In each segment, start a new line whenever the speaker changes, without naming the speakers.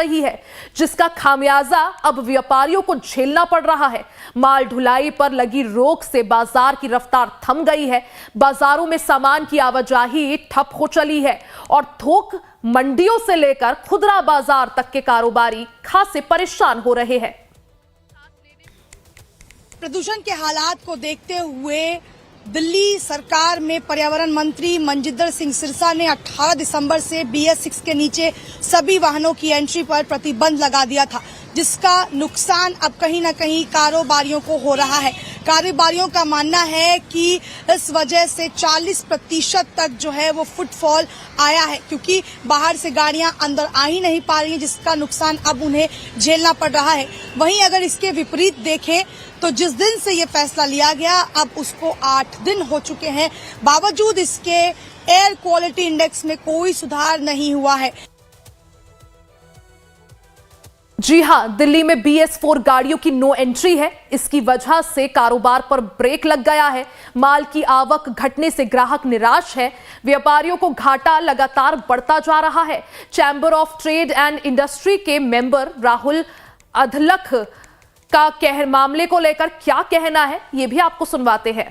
रही है, जिसका खामियाजा अब व्यापारियों को झेलना पड़ रहा है। माल ढुलाई पर लगी रोक से बाजार की रफ्तार थम गई है। बाजारों में सामान की आवाजाही ठप हो चली है और थोक मंडियों से लेकर खुदरा बाजार तक के कारोबारी खासे परेशान हो रहे हैं।
प्रदूषण के हालात को देखते हुए दिल्ली सरकार में पर्यावरण मंत्री मनजिंदर सिंह सिरसा ने 18 दिसंबर से BS6 के नीचे सभी वाहनों की एंट्री पर प्रतिबंध लगा दिया था, जिसका नुकसान अब कहीं न कहीं कारोबारियों को हो रहा है। कारोबारियों का मानना है कि इस वजह से 40% तक जो है वो फुटफॉल आया है, क्योंकि बाहर से गाड़ियां अंदर आ ही नहीं पा रही हैं, जिसका नुकसान अब उन्हें झेलना पड़ रहा है। वहीं अगर इसके विपरीत देखें तो जिस दिन से ये फैसला लिया गया अब उसको 8 दिन हो चुके हैं, बावजूद इसके एयर क्वालिटी इंडेक्स में कोई सुधार नहीं हुआ है।
जी हां, दिल्ली में BS4 गाड़ियों की नो एंट्री है। इसकी वजह से कारोबार पर ब्रेक लग गया है। माल की आवक घटने से ग्राहक निराश है। व्यापारियों को घाटा लगातार बढ़ता जा रहा है। Chamber of trade and industry के मेंबर राहुल अधलख का मामले को लेकर क्या कहना है, ये भी आपको सुनवाते हैं।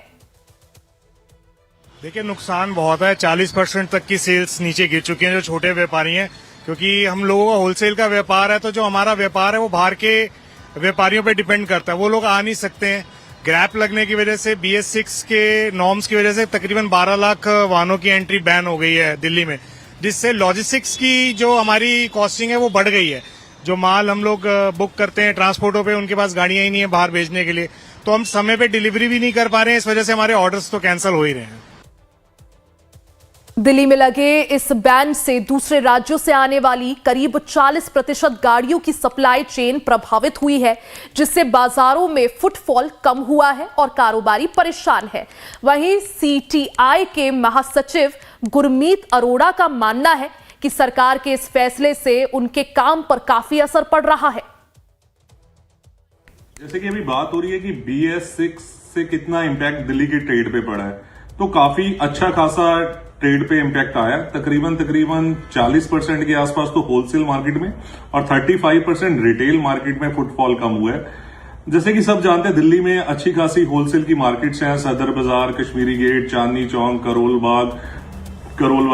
देखिए, नुकसान बहुत है। 40% तक की सेल्स नीचे गिर चुकी हैं जो छोटे व्यापारी हैं, क्योंकि हम लोगों का होलसेल का व्यापार है, तो जो हमारा व्यापार है वो बाहर के व्यापारियों पे डिपेंड करता है। वो लोग आ नहीं सकते हैं। ग्रैप लगने की वजह से BS6 के नॉर्म्स की वजह से तकरीबन 12 लाख वाहनों की एंट्री बैन हो गई है दिल्ली में, जिससे लॉजिस्टिक्स की जो हमारी कॉस्टिंग है वो बढ़ गई है। जो माल हम लोग बुक करते हैं ट्रांसपोर्टों पे, उनके पास गाड़ियां ही नहीं है बाहर भेजने के लिए, तो हम समय पे डिलीवरी भी नहीं कर पा रहे हैं। इस वजह से हमारे ऑर्डर्स तो कैंसिल हो ही रहे हैं।
दिल्ली में लगे इस बैन से दूसरे राज्यों से आने वाली करीब 40% गाड़ियों की सप्लाई चेन प्रभावित हुई है, जिससे बाजारों में फुटफॉल कम हुआ है और कारोबारी परेशान है। वहीं CTI के महासचिव गुरमीत अरोड़ा का मानना है कि सरकार के इस फैसले से उनके काम पर काफी असर पड़ रहा है।
जैसे कि अभी बात हो रही है कि BS6 से कितना इम्पैक्ट दिल्ली के ट्रेड पे पड़ा है, तो काफी अच्छा खासा ट्रेड पे इम्पैक्ट आया। तकरीबन 40% के आसपास तो होलसेल मार्केट में और 35% रिटेल मार्केट में फुटफॉल कम हुआ है। जैसे कि सब जानते हैं, दिल्ली में अच्छी खासी होलसेल की मार्केट्स हैं। सदर बाजार, कश्मीरी गेट, चांदनी चौक, करोल बाग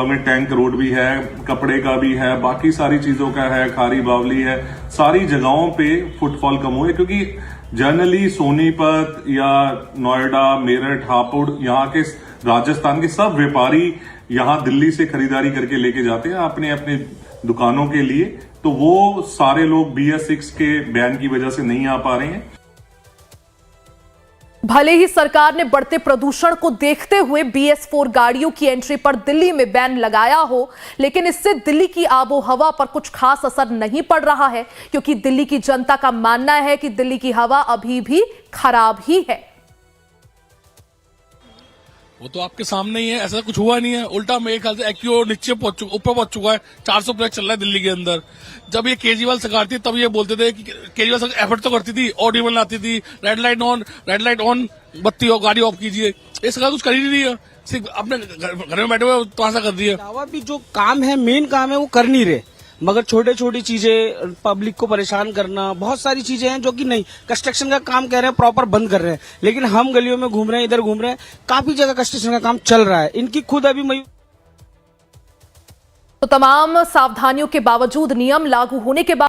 में टैंक रोड भी है, कपड़े का भी है, बाकी सारी चीजों का है, खारी बावली है। सारी जगहों पे फुटफॉल कम हुए, क्योंकि जनरली सोनीपत या नोएडा, मेरठ, हापुड़, यहाँ के राजस्थान के सब व्यापारी यहाँ दिल्ली से खरीदारी करके लेके जाते हैं अपने अपने दुकानों के लिए, तो वो सारे लोग BS6 के बैन की वजह से नहीं आ पा रहे हैं।
भले ही सरकार ने बढ़ते प्रदूषण को देखते हुए BS4 गाड़ियों की एंट्री पर दिल्ली में बैन लगाया हो, लेकिन इससे दिल्ली की आबोहवा पर कुछ खास असर नहीं पड़ रहा है, क्योंकि दिल्ली की जनता का मानना है कि दिल्ली की हवा अभी भी खराब ही है।
वो तो आपके सामने ही है, ऐसा कुछ हुआ नहीं है। उल्टा मेरे ख्याल से एक्यू नीचे ऊपर पहुंच चुका है। 400 प्लस चल रहा है दिल्ली के अंदर। जब ये केजरीवाल सरकार थी तब ये बोलते थे कि केजरीवाल सरकार एफर्ट तो करती थी, ऑडिबल आती थी, रेड लाइट ऑन, बत्ती ऑफ, गाड़ी ऑफ कीजिए। ये सरकार कुछ कर ही नहीं है, सिर्फ अपने घर में बैठे हुए तमाशा कर दिया।
भी जो काम है, मेन काम है, वो कर नहीं रहे, मगर छोटे छोटी चीजें, पब्लिक को परेशान करना, बहुत सारी चीजें हैं जो कि नहीं। कंस्ट्रक्शन का काम कह रहे हैं प्रॉपर बंद कर रहे हैं, लेकिन हम गलियों में घूम रहे हैं, इधर घूम रहे हैं, काफी जगह कंस्ट्रक्शन का काम चल रहा है। इनकी खुद अभी
तो तमाम सावधानियों के बावजूद, नियम लागू होने के बाद